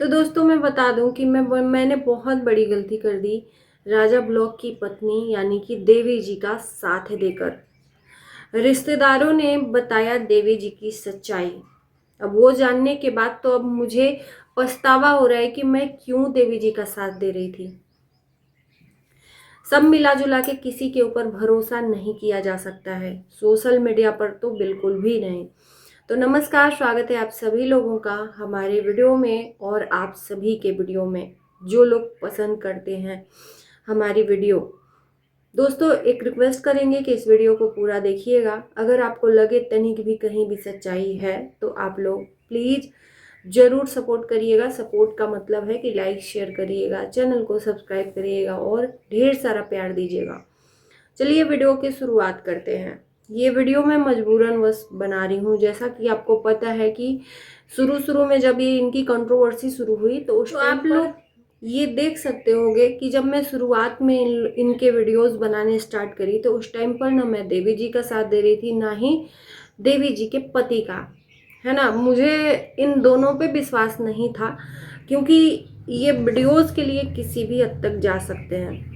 तो दोस्तों मैं बता दूं कि मैंने बहुत बड़ी गलती कर दी राजा ब्लॉक की पत्नी यानी कि देवी जी का साथ देकर। रिश्तेदारों ने बताया देवी जी की सच्चाई। अब वो जानने के बाद तो अब मुझे पछतावा हो रहा है कि मैं क्यों देवी जी का साथ दे रही थी। सब मिला जुला के किसी के ऊपर भरोसा नहीं किया जा सकता है, सोशल मीडिया पर तो बिल्कुल भी नहीं। तो नमस्कार, स्वागत है आप सभी लोगों का हमारे वीडियो में और आप सभी के वीडियो में जो लोग पसंद करते हैं हमारी वीडियो। दोस्तों एक रिक्वेस्ट करेंगे कि इस वीडियो को पूरा देखिएगा। अगर आपको लगे तनिक भी कहीं भी सच्चाई है तो आप लोग प्लीज़ ज़रूर सपोर्ट करिएगा। सपोर्ट का मतलब है कि लाइक शेयर करिएगा, चैनल को सब्सक्राइब करिएगा और ढेर सारा प्यार दीजिएगा। चलिए वीडियो की शुरुआत करते हैं। ये वीडियो मैं मजबूरन बस बना रही हूँ। जैसा कि आपको पता है कि शुरू में जब ये इनकी कंट्रोवर्सी शुरू हुई तो उस आप लोग ये देख सकते होंगे कि जब मैं शुरुआत में इनके वीडियोस बनाने स्टार्ट करी तो उस टाइम पर ना मैं देवी जी का साथ दे रही थी ना ही देवी जी के पति का, है ना। मुझे इन दोनों पे विश्वास नहीं था क्योंकि ये वीडियोस के लिए किसी भी हद तक जा सकते हैं,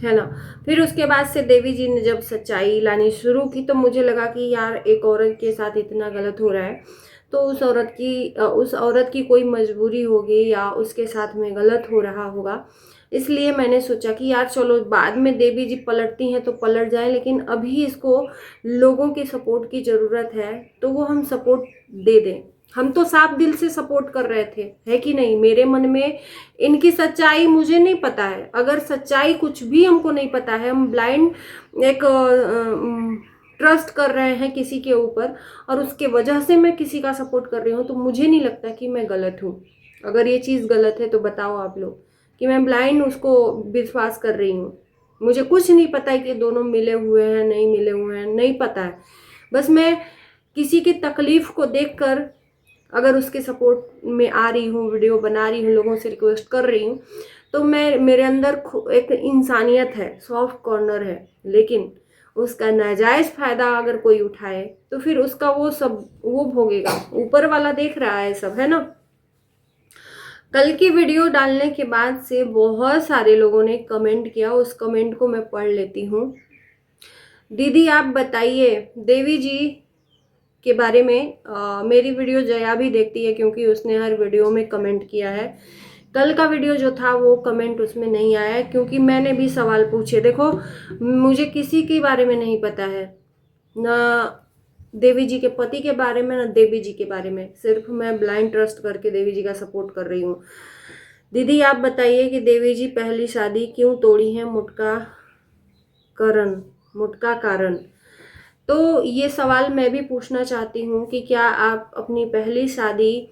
है ना। फिर उसके बाद से देवी जी ने जब सच्चाई लानी शुरू की तो मुझे लगा कि यार एक औरत के साथ इतना गलत हो रहा है तो उस औरत की कोई मजबूरी होगी या उसके साथ में गलत हो रहा होगा। इसलिए मैंने सोचा कि यार चलो बाद में देवी जी पलटती हैं तो पलट जाए, लेकिन अभी इसको लोगों के सपोर्ट की ज़रूरत है तो वो हम सपोर्ट दे दें। हम तो साफ दिल से सपोर्ट कर रहे थे, है कि नहीं। मेरे मन में इनकी सच्चाई मुझे नहीं पता है। अगर सच्चाई कुछ भी हमको नहीं पता है, हम ब्लाइंड एक ट्रस्ट कर रहे हैं किसी के ऊपर और उसके वजह से मैं किसी का सपोर्ट कर रही हूँ, तो मुझे नहीं लगता कि मैं गलत हूँ। अगर ये चीज़ गलत है तो बताओ आप लोग कि मैं ब्लाइंड उसको विश्वास कर रही हूँ। मुझे कुछ नहीं पता है कि दोनों मिले हुए हैं नहीं मिले हुए हैं, नहीं पता है। बस मैं किसी की तकलीफ को देखकर अगर उसके सपोर्ट में आ रही हूँ, वीडियो बना रही हूँ, लोगों से रिक्वेस्ट कर रही हूँ, तो मेरे अंदर एक इंसानियत है, सॉफ्ट कॉर्नर है। लेकिन उसका नाजायज़ फ़ायदा अगर कोई उठाए तो फिर उसका वो भोगेगा। ऊपर वाला देख रहा है सब, है ना। कल की वीडियो डालने के बाद से बहुत सारे लोगों ने कमेंट किया, उस कमेंट को मैं पढ़ लेती हूँ। दीदी आप बताइए देवी जी के बारे में। मेरी वीडियो जया भी देखती है क्योंकि उसने हर वीडियो में कमेंट किया है। कल का वीडियो जो था वो कमेंट उसमें नहीं आया है क्योंकि मैंने भी सवाल पूछे। देखो मुझे किसी के बारे में नहीं पता है, ना देवी जी के पति के बारे में ना देवी जी के बारे में। सिर्फ मैं ब्लाइंड ट्रस्ट करके देवी जी का सपोर्ट कर रही हूँ। दीदी आप बताइए कि देवी जी पहली शादी क्यों तोड़ी है, मुटका कारण। तो ये सवाल मैं भी पूछना चाहती हूँ कि क्या आप अपनी पहली शादी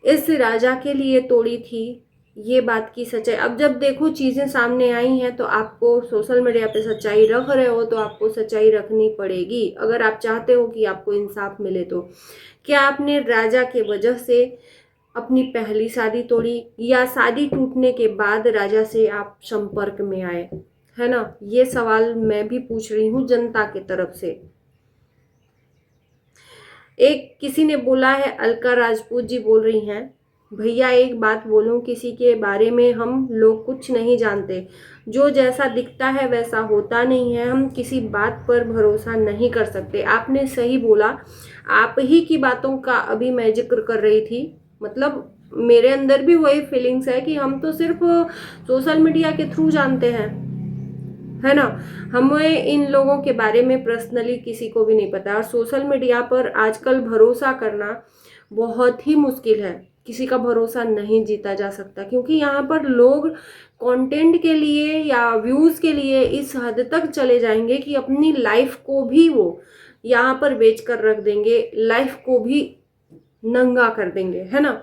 इस राजा के लिए तोड़ी थी, ये बात की सच्चाई। अब जब देखो चीज़ें सामने आई हैं तो आपको सोशल मीडिया पे सच्चाई रख रहे हो तो आपको सच्चाई रखनी पड़ेगी अगर आप चाहते हो कि आपको इंसाफ मिले। तो क्या आपने राजा के वजह से अपनी पहली शादी तोड़ी या शादी टूटने के बाद राजा से आप संपर्क में आए, है ना। ये सवाल मैं भी पूछ रही हूँ जनता की तरफ से। एक किसी ने बोला है, अलका राजपूत जी बोल रही हैं, भैया एक बात बोलूं, किसी के बारे में हम लोग कुछ नहीं जानते। जो जैसा दिखता है वैसा होता नहीं है। हम किसी बात पर भरोसा नहीं कर सकते। आपने सही बोला। आप ही की बातों का अभी मैं जिक्र कर रही थी। मतलब मेरे अंदर भी वही फीलिंग्स है कि हम तो सिर्फ सोशल मीडिया के थ्रू जानते हैं, है ना। हमें इन लोगों के बारे में पर्सनली किसी को भी नहीं पता। और सोशल मीडिया पर आजकल भरोसा करना बहुत ही मुश्किल है। किसी का भरोसा नहीं जीता जा सकता क्योंकि यहाँ पर लोग कंटेंट के लिए या व्यूज़ के लिए इस हद तक चले जाएंगे कि अपनी लाइफ को भी वो यहाँ पर बेच कर रख देंगे, लाइफ को भी नंगा कर देंगे, है ना।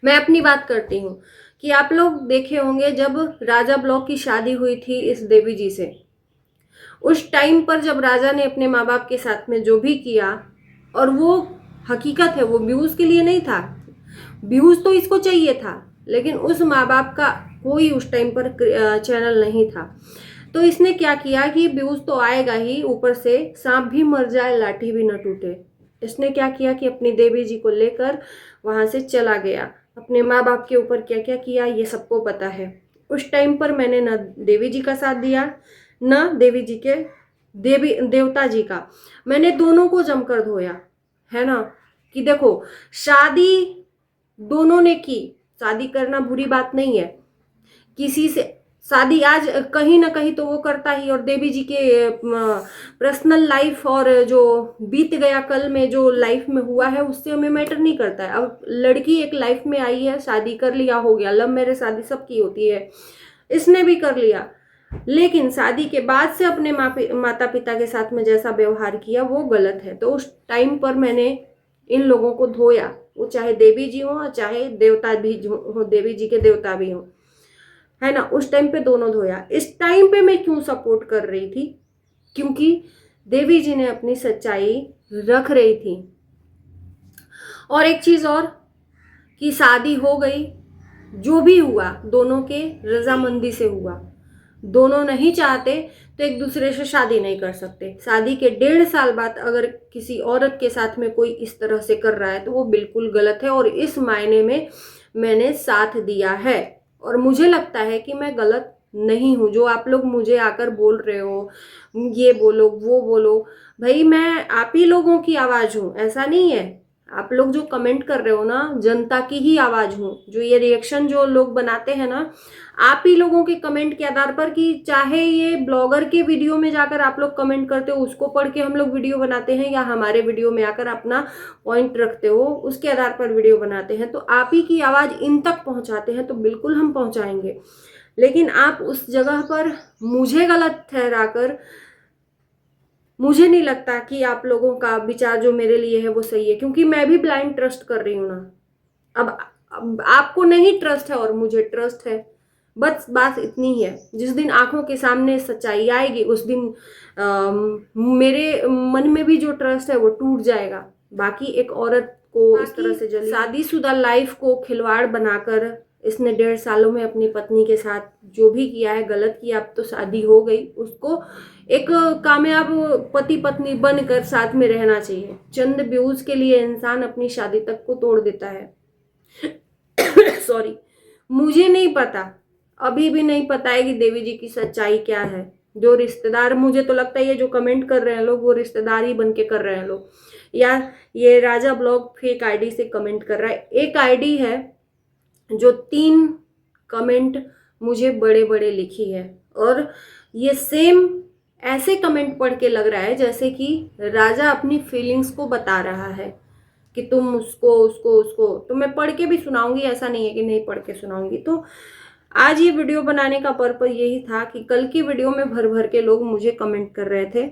मैं अपनी बात करती हूँ कि आप लोग देखे होंगे जब राजा ब्लॉक की शादी हुई थी इस देवी जी से, उस टाइम पर जब राजा ने अपने माँ बाप के साथ में जो भी किया, और वो हकीकत है, वो व्यूज के लिए नहीं था। व्यूज तो इसको चाहिए था लेकिन उस माँ बाप का कोई उस टाइम पर चैनल नहीं था। तो इसने क्या किया कि व्यूज तो आएगा ही, ऊपर से सांप भी मर जाए लाठी भी न टूटे। इसने क्या किया कि अपनी देवी जी को लेकर वहां से चला गया। अपने माँ बाप के ऊपर क्या क्या किया ये सबको पता है। उस टाइम पर मैंने न देवी जी का साथ दिया, न देवी जी के देवी देवता जी का। मैंने दोनों को जमकर धोया, है ना। कि देखो, शादी दोनों ने की, शादी करना बुरी बात नहीं है। किसी से शादी आज कहीं ना कहीं तो वो करता ही, और देवी जी के पर्सनल लाइफ और जो बीत गया कल में जो लाइफ में हुआ है उससे हमें मैटर नहीं करता है। अब लड़की एक लाइफ में आई है, शादी कर लिया, हो गया, लव मैरिज शादी सबकी होती है, इसने भी कर लिया। लेकिन शादी के बाद से अपने माता पिता के साथ में जैसा व्यवहार किया वो गलत है। तो उस टाइम पर मैंने इन लोगों को धोया, वो चाहे देवी जी हो चाहे देवता भी हो, देवी जी के देवता भी हो, है ना। उस टाइम पे दोनों धोया। इस टाइम पे मैं क्यों सपोर्ट कर रही थी? क्योंकि देवी जी ने अपनी सच्चाई रख रही थी। और एक चीज और, कि शादी हो गई, जो भी हुआ दोनों के रजामंदी से हुआ। दोनों नहीं चाहते तो एक दूसरे से शादी नहीं कर सकते। शादी के 1.5 साल बाद अगर किसी औरत के साथ में कोई इस तरह से कर रहा है तो वो बिल्कुल गलत है, और इस मायने में मैंने साथ दिया है। और मुझे लगता है कि मैं गलत नहीं हूं। जो आप लोग मुझे आकर बोल रहे हो, ये बोलो वो बोलो, भाई मैं आप ही लोगों की आवाज हूं, ऐसा नहीं है। आप लोग जो कमेंट कर रहे हो ना, जनता की ही आवाज हूं। जो ये रिएक्शन जो लोग बनाते हैं ना, आप ही लोगों के कमेंट के आधार पर, कि चाहे ये ब्लॉगर के वीडियो में जाकर आप लोग कमेंट करते हो उसको पढ़ के हम लोग वीडियो बनाते हैं, या हमारे वीडियो में आकर अपना पॉइंट रखते हो उसके आधार पर वीडियो बनाते हैं, तो आप ही की आवाज इन तक पहुंचाते हैं तो बिल्कुल हम पहुंचाएंगे। लेकिन आप उस जगह पर मुझे गलत ठहराकर, मुझे नहीं लगता कि आप लोगों का विचार जो मेरे लिए है वो सही है, क्योंकि मैं भी ब्लाइंड ट्रस्ट कर रही हूं ना। अब आपको नहीं ट्रस्ट है और मुझे ट्रस्ट है, बस बात इतनी ही है। जिस दिन आंखों के सामने सच्चाई आएगी उस दिन मेरे मन में भी जो ट्रस्ट है वो टूट जाएगा। बाकी एक औरत को इस तरह से जली शादीशुदा लाइफ को खिलवाड़ बनाकर इसने 1.5 सालों में अपनी पत्नी के साथ जो भी किया है गलत किया। अब तो शादी हो गई, उसको एक कामयाब पति पत्नी बनकर साथ में रहना चाहिए। चंद व्यूज के लिए इंसान अपनी शादी तक को तोड़ देता है। सॉरी, मुझे नहीं पता, अभी भी नहीं पता है कि देवी जी की सच्चाई क्या है। जो रिश्तेदार, मुझे तो लगता है ये जो कमेंट कर रहे हैं लोग वो रिश्तेदार ही बन के कर रहे हैं लोग, या ये राजा ब्लॉग फेक आईडी से कमेंट कर रहा है। एक आईडी है जो 3 कमेंट मुझे बड़े बड़े लिखी है, और ये सेम ऐसे कमेंट पढ़ के लग रहा है जैसे कि राजा अपनी फीलिंग्स को बता रहा है कि तुम उसको उसको उसको। तो मैं पढ़ के भी सुनाऊंगी, ऐसा नहीं है कि नहीं पढ़ के सुनाऊंगी। तो आज ये वीडियो बनाने का पर्पस यही था कि कल की वीडियो में भर भर के लोग मुझे कमेंट कर रहे थे,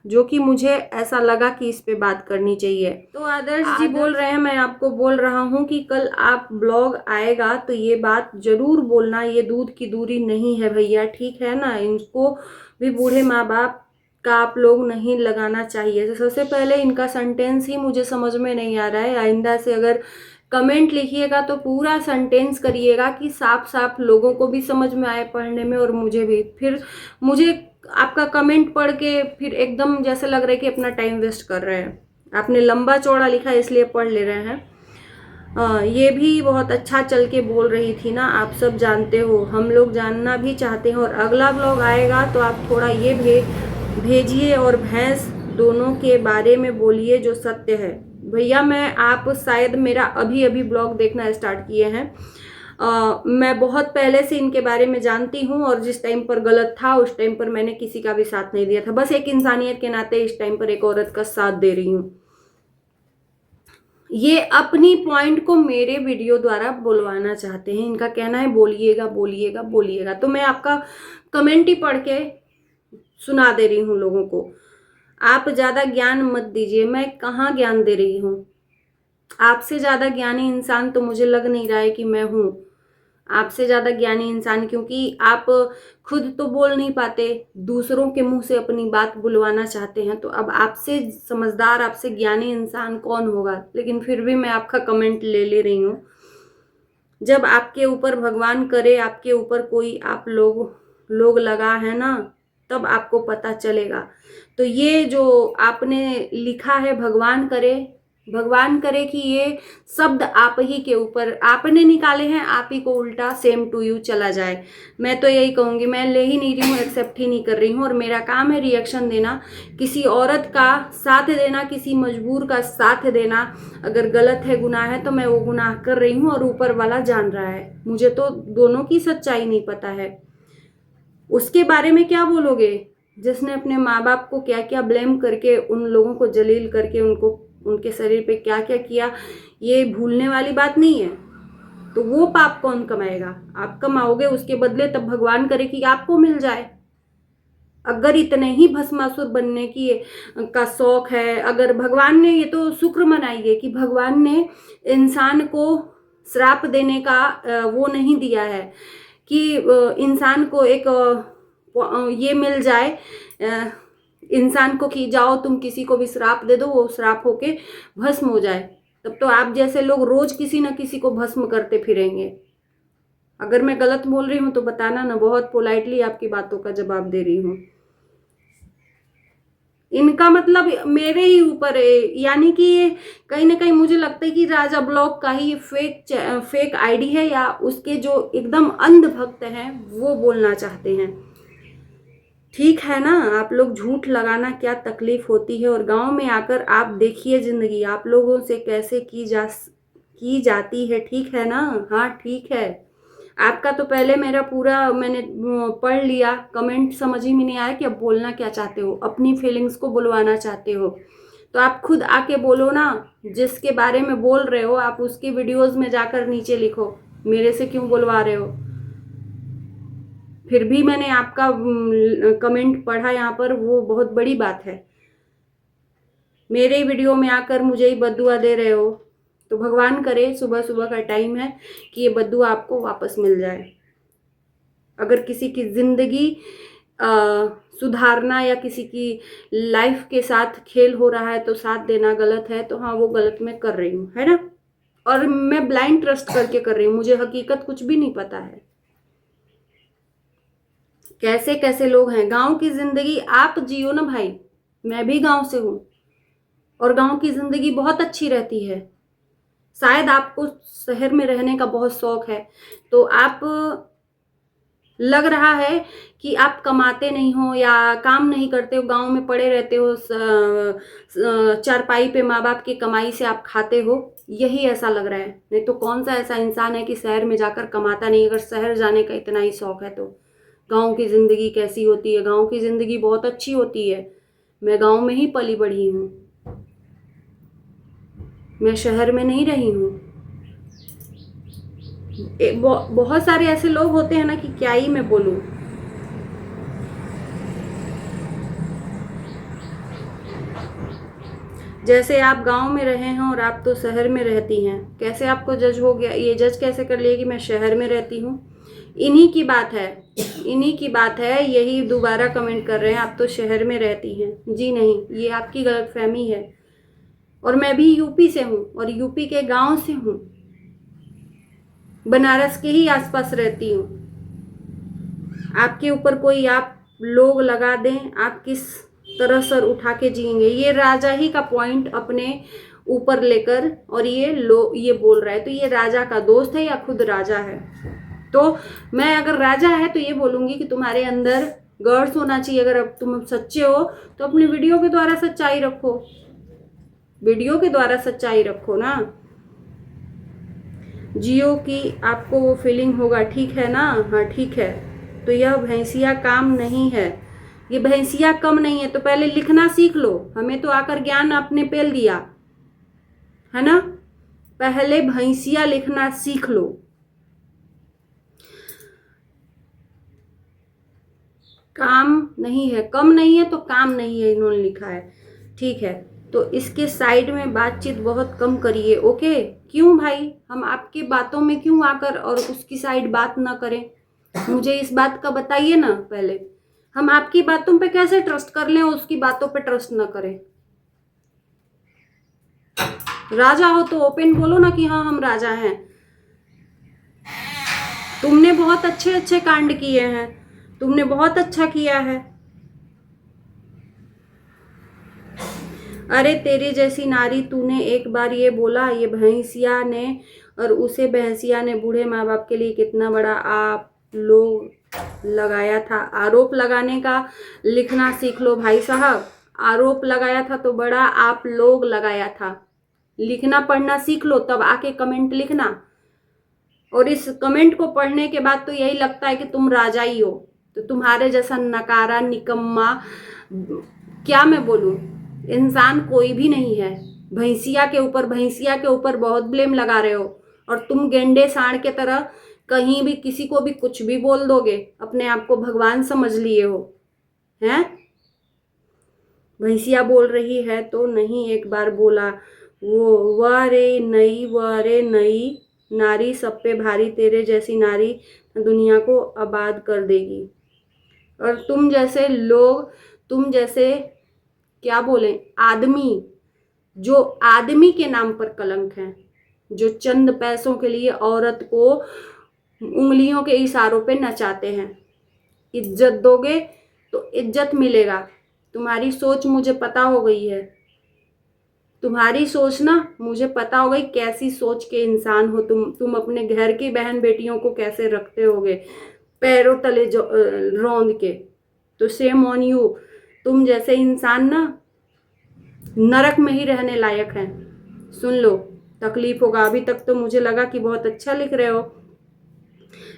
जो कि मुझे ऐसा लगा कि इस पे बात करनी चाहिए। तो आदर्श जी बोल रहे हैं, मैं आपको बोल रहा हूं कि कल आप ब्लॉग आएगा तो ये बात जरूर बोलना, ये दूध की दूरी नहीं है भैया, ठीक है ना। इनको भी बूढ़े माँ बाप का आप लोग नहीं लगाना चाहिए। तो सबसे पहले इनका सेंटेंस ही मुझे समझ में नहीं आ रहा है। आइंदा से अगर कमेंट लिखिएगा तो पूरा सेंटेंस करिएगा कि साफ साफ लोगों को भी समझ में आए पढ़ने में, और मुझे भी। फिर मुझे आपका कमेंट पढ़ के फिर एकदम जैसे लग रहा है कि अपना टाइम वेस्ट कर रहे हैं। आपने लंबा चौड़ा लिखा इसलिए पढ़ ले रहे हैं। ये भी बहुत अच्छा चल के बोल रही थी ना, आप सब जानते हो, हम लोग जानना भी चाहते हैं। और अगला ब्लॉग आएगा तो आप थोड़ा ये भेजिए और भैंस दोनों के बारे में बोलिए जो सत्य है। भैया मैं, आप शायद मेरा अभी अभी ब्लॉग देखना स्टार्ट किए हैं। मैं बहुत पहले से इनके बारे में जानती हूँ, और जिस टाइम पर गलत था उस टाइम पर मैंने किसी का भी साथ नहीं दिया था। बस एक इंसानियत के नाते इस टाइम पर एक औरत का साथ दे रही हूँ। ये अपनी पॉइंट को मेरे वीडियो द्वारा बोलवाना चाहते हैं। इनका कहना है बोलिएगा बोलिएगा बोलिएगा, तो मैं आपका कमेंट ही पढ़ के सुना दे रही हूँ लोगों को। आप ज्यादा ज्ञान मत दीजिए, मैं कहाँ ज्ञान दे रही हूँ। आपसे ज्यादा ज्ञानी इंसान तो मुझे लग नहीं रहा है कि मैं हूँ आपसे ज्यादा ज्ञानी इंसान, क्योंकि आप खुद तो बोल नहीं पाते, दूसरों के मुंह से अपनी बात बुलवाना चाहते हैं। तो अब आपसे समझदार, आपसे ज्ञानी इंसान कौन होगा। लेकिन फिर भी मैं आपका कमेंट ले रही हूँ। जब आपके ऊपर भगवान करे, आपके ऊपर कोई आप लोग लगा है ना, तब आपको पता चलेगा। तो ये जो आपने लिखा है भगवान करे भगवान करे कि ये शब्द आप ही के ऊपर आपने निकाले हैं, आप ही को उल्टा सेम टू यू चला जाए। मैं तो यही कहूँगी, मैं ले ही नहीं रही हूँ, एक्सेप्ट ही नहीं कर रही हूँ। और मेरा काम है रिएक्शन देना, किसी औरत का साथ देना, किसी मजबूर का साथ देना। अगर गलत है, गुनाह है, तो मैं वो गुनाह कर रही हूँ और ऊपर वाला जान रहा है। मुझे तो दोनों की सच्चाई नहीं पता है। उसके बारे में क्या बोलोगे जिसने अपने माँ बाप को क्या क्या ब्लेम करके, उन लोगों को जलील करके, उनके शरीर पे क्या क्या किया, ये भूलने वाली बात नहीं है। तो वो पाप कौन कमाएगा? आप कमाओगे, उसके बदले तब भगवान करे कि आपको मिल जाए। अगर इतने ही भस्मासुर बनने की का शौक है, अगर भगवान ने, ये तो शुक्र मनाइए कि भगवान ने इंसान को श्राप देने का वो नहीं दिया है कि इंसान को एक ये मिल जाए इंसान को कि जाओ तुम किसी को भी श्राप दे दो, वो श्राप होके भस्म हो जाए। तब तो आप जैसे लोग रोज किसी न किसी को भस्म करते फिरेंगे। अगर मैं गलत बोल रही हूं तो बताना ना, बहुत पोलाइटली आपकी बातों का जवाब दे रही हूं। इनका मतलब मेरे ही ऊपर है, यानी कि ये कहीं ना कहीं मुझे लगता है कि राजा ब्लॉग का ही फेक आईडी है, या उसके जो एकदम अंध भक्त हैं वो बोलना चाहते हैं। ठीक है ना, आप लोग झूठ लगाना क्या तकलीफ होती है। और गांव में आकर आप देखिए जिंदगी आप लोगों से कैसे की जाती है। ठीक है ना, हाँ ठीक है। आपका तो पहले मेरा पूरा मैंने पढ़ लिया, कमेंट समझ ही में नहीं आया कि अब बोलना क्या चाहते हो, अपनी फीलिंग्स को बुलवाना चाहते हो तो आप खुद आके बोलो ना। जिसके बारे में बोल रहे हो आप उसके वीडियोस में जाकर नीचे लिखो, मेरे से क्यों बुलवा रहे हो। फिर भी मैंने आपका कमेंट पढ़ा यहाँ पर, वो बहुत बड़ी बात है। मेरे वीडियो में आकर मुझे ही बद्दुआ दे रहे हो, तो भगवान करे सुबह सुबह का टाइम है कि ये बद्दुआ आपको वापस मिल जाए। अगर किसी की जिंदगी सुधारना या किसी की लाइफ के साथ खेल हो रहा है तो साथ देना गलत है, तो हाँ वो गलत मैं कर रही हूँ, है ना। और मैं ब्लाइंड ट्रस्ट करके कर रही हूँ, मुझे हकीकत कुछ भी नहीं पता है। कैसे कैसे लोग हैं। गांव की जिंदगी आप जियो ना भाई, मैं भी गांव से हूं और गांव की जिंदगी बहुत अच्छी रहती है। शायद आपको शहर में रहने का बहुत शौक है, तो आप लग रहा है कि आप कमाते नहीं हो या काम नहीं करते हो, गांव में पड़े रहते हो, चारपाई पे माँ बाप की कमाई से आप खाते हो, यही ऐसा लग रहा है। नहीं तो कौन सा ऐसा इंसान है कि शहर में जाकर कमाता नहीं। अगर शहर जाने का इतना ही शौक है तो गांव की ज़िंदगी कैसी होती है। गांव की ज़िंदगी बहुत अच्छी होती है। मैं गांव में ही पली बढ़ी हूँ, मैं शहर में नहीं रही हूँ। बहुत सारे ऐसे लोग होते हैं ना कि क्या ही मैं बोलूँ। जैसे आप गांव में रहे हैं और आप तो शहर में रहती हैं, कैसे आपको जज हो गया, ये जज कैसे कर लिया कि मैं शहर में रहती हूँ। इन्हीं की बात है, इन्हीं की बात है, यही दोबारा कमेंट कर रहे हैं आप तो शहर में रहती हैं। जी नहीं, ये आपकी गलतफहमी है। और मैं भी यूपी से हूँ और यूपी के गांव से हूँ, बनारस के ही आसपास रहती हूँ। आपके ऊपर कोई आप लोग लगा दें, आप किस तरह सर उठा के जिएंगे। ये राजा ही का पॉइंट अपने ऊपर लेकर और ये बोल रहा है, तो ये राजा का दोस्त है या खुद राजा है। तो मैं अगर राजा है तो ये बोलूंगी कि तुम्हारे अंदर गर्ड्स होना चाहिए। अगर अब तुम सच्चे हो तो अपने वीडियो के द्वारा सच्चाई रखो, वीडियो के द्वारा सच्चाई रखो ना। जियो की आपको वो फीलिंग होगा, ठीक है ना, हाँ ठीक है। तो यह भैंसिया काम नहीं है, ये भैंसिया कम नहीं है। तो पहले लिखना सीख लो, हमें तो आकर ज्ञान आपने पेल दिया है ना। पहले भैंसिया लिखना सीख लो। काम नहीं है, कम नहीं है तो काम नहीं है, इन्होंने लिखा है। ठीक है, तो इसके साइड में बातचीत बहुत कम करिए, ओके। क्यों भाई, हम आपकी बातों में क्यों आकर और उसकी साइड बात ना करें। मुझे इस बात का बताइए ना पहले। हम आपकी बातों पे कैसे ट्रस्ट कर लें और उसकी बातों पे ट्रस्ट ना करें। राजा हो तो ओपन बोलो ना कि हाँ हम राजा हैं। तुमने बहुत अच्छे अच्छे कांड किए हैं, तुमने बहुत अच्छा किया है। अरे तेरी जैसी नारी, तूने एक बार ये बोला, ये भैंसिया ने और उसे भैंसिया ने बूढ़े माँ बाप के लिए कितना बड़ा आप लोग लगाया था। आरोप लगाने का लिखना सीख लो भाई साहब। आरोप लगाया था तो बड़ा आप लोग लगाया था। लिखना पढ़ना सीख लो, तब आके कमेंट लिखना। और इस कमेंट को पढ़ने के बाद तो यही लगता है कि तुम राजा ही हो। तो तुम्हारे जैसा नकारा निकम्मा क्या मैं बोलूं, इंसान कोई भी नहीं है। भैंसिया के ऊपर बहुत ब्लेम लगा रहे हो। और तुम गेंडे सांड के तरह कहीं भी किसी को भी कुछ भी बोल दोगे, अपने आप को भगवान समझ लिए हो। हैं? भैंसिया बोल रही है तो नहीं, एक बार बोला वो, वह रे नई नारी सब पे भारी, तेरे जैसी नारी दुनिया को आबाद कर देगी। और तुम जैसे लोग, तुम जैसे क्या बोले आदमी, जो आदमी के नाम पर कलंक है, जो चंद पैसों के लिए औरत को उंगलियों के इशारों पे नचाते हैं। इज्जत दोगे तो इज्जत मिलेगा। तुम्हारी सोच मुझे पता हो गई है। तुम्हारी सोच ना मुझे पता हो गई, कैसी सोच के इंसान हो तुम अपने घर की बहन बेटियों को कैसे रखते होगे पैरों तले रौंद के। तो शेम ऑन यू। तुम जैसे इंसान ना नरक में ही रहने लायक हैं। सुन लो, तकलीफ होगा। अभी तक तो मुझे लगा कि बहुत अच्छा लिख रहे हो,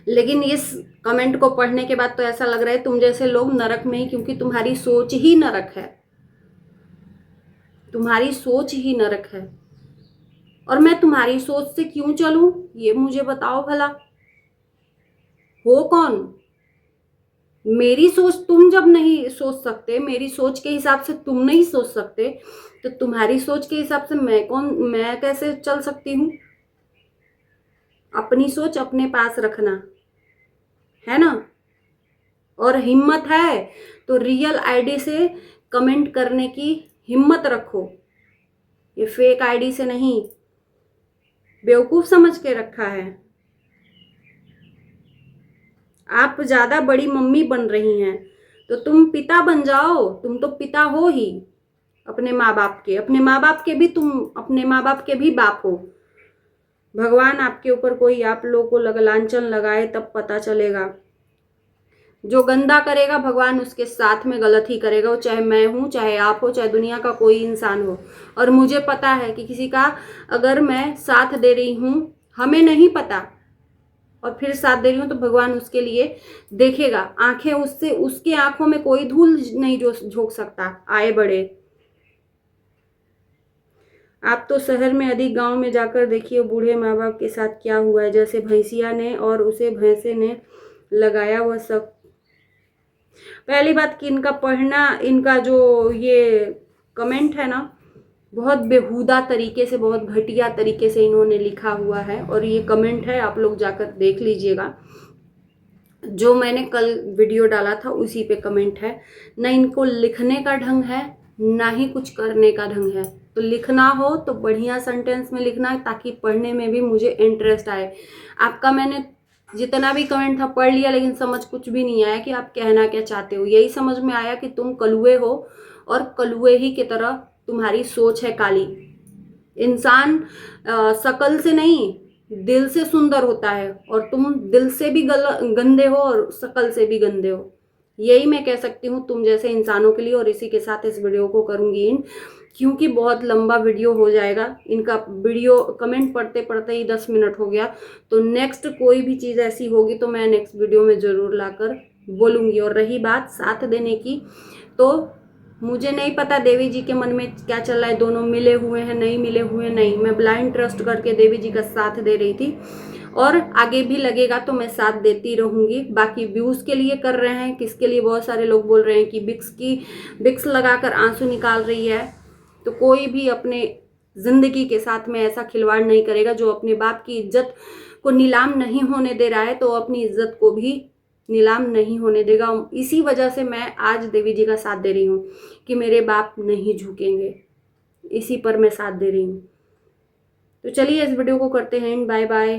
लेकिन इस कमेंट को पढ़ने के बाद तो ऐसा लग रहा है तुम जैसे लोग नरक में ही, क्योंकि तुम्हारी सोच ही नरक है। तुम्हारी सोच ही नरक है। और मैं तुम्हारी सोच से क्यों चलूं, ये मुझे बताओ भला। हो कौन? मेरी सोच तुम जब नहीं सोच सकते, मेरी सोच के हिसाब से तुम नहीं सोच सकते, तो तुम्हारी सोच के हिसाब से मैं कैसे चल सकती हूँ? अपनी सोच अपने पास रखना है ना। और हिम्मत है तो रियल आईडी से कमेंट करने की हिम्मत रखो, ये फेक आईडी से नहीं। बेवकूफ समझ के रखा है। आप ज्यादा बड़ी मम्मी बन रही हैं तो तुम पिता बन जाओ। तुम तो पिता हो ही अपने माँ बाप के। अपने माँ बाप के भी तुम अपने माँ बाप के भी बाप हो। भगवान आपके ऊपर कोई आप लोगों को लांछन लगाए तब पता चलेगा। जो गंदा करेगा भगवान उसके साथ में गलत ही करेगा, वो चाहे मैं हूं, चाहे आप हो, चाहे दुनिया का कोई इंसान हो। और मुझे पता है कि किसी का अगर मैं साथ दे रही हूं, हमें नहीं पता, और फिर साथ दे रही हूं, तो भगवान उसके लिए देखेगा। आंखें उससे, उसके आंखों में कोई धूल नहीं जो झोंक सकता आए बड़े। आप तो शहर में अधिक, गांव में जाकर देखिए बूढ़े माँ बाप के साथ क्या हुआ है। जैसे भैंसिया ने और उसे भैंसे ने लगाया वह सब। पहली बात कि इनका पढ़ना, इनका जो ये कमेंट है ना, बहुत बेहुदा तरीके से, बहुत घटिया तरीके से इन्होंने लिखा हुआ है। और ये कमेंट है, आप लोग जाकर देख लीजिएगा। जो मैंने कल वीडियो डाला था उसी पे कमेंट है। ना इनको लिखने का ढंग है, ना ही कुछ करने का ढंग है। तो लिखना हो तो बढ़िया सेंटेंस में लिखना है, ताकि पढ़ने में भी मुझे इंटरेस्ट आए। आपका मैंने जितना भी कमेंट था पढ़ लिया, लेकिन समझ कुछ भी नहीं आया कि आप कहना क्या चाहते हो। यही समझ में आया कि तुम कलुए हो, और कलुए ही की तरह तुम्हारी सोच है काली। इंसान शकल से नहीं, दिल से सुंदर होता है, और तुम दिल से भी गंदे हो और शकल से भी गंदे हो। यही मैं कह सकती हूँ तुम जैसे इंसानों के लिए। और इसी के साथ इस वीडियो को करूंगी इन, क्योंकि बहुत लंबा वीडियो हो जाएगा। इनका वीडियो कमेंट पढ़ते पढ़ते ही 10 मिनट हो गया। तो नेक्स्ट कोई भी चीज़ ऐसी होगी तो मैं नेक्स्ट वीडियो में ज़रूर लाकर बोलूँगी। और रही बात साथ देने की, तो मुझे नहीं पता देवी जी के मन में क्या चल रहा है, दोनों मिले हुए हैं नहीं मिले हुए नहीं। मैं ब्लाइंड ट्रस्ट करके देवी जी का साथ दे रही थी, और आगे भी लगेगा तो मैं साथ देती रहूंगी। बाकी व्यूज के लिए कर रहे हैं, किसके लिए, बहुत सारे लोग बोल रहे हैं कि विक्स लगाकर आंसू निकाल रही है। तो कोई भी अपने जिंदगी के साथ में ऐसा खिलवाड़ नहीं करेगा। जो अपने बाप की इज्जत को नीलाम नहीं होने दे रहा है, तो अपनी इज्जत को भी नीलाम नहीं होने देगा। इसी वजह से मैं आज देवी जी का साथ दे रही हूँ कि मेरे बाप नहीं झुकेंगे। इसी पर मैं साथ दे रही हूँ। तो चलिए इस वीडियो को करते हैं, बाय बाय।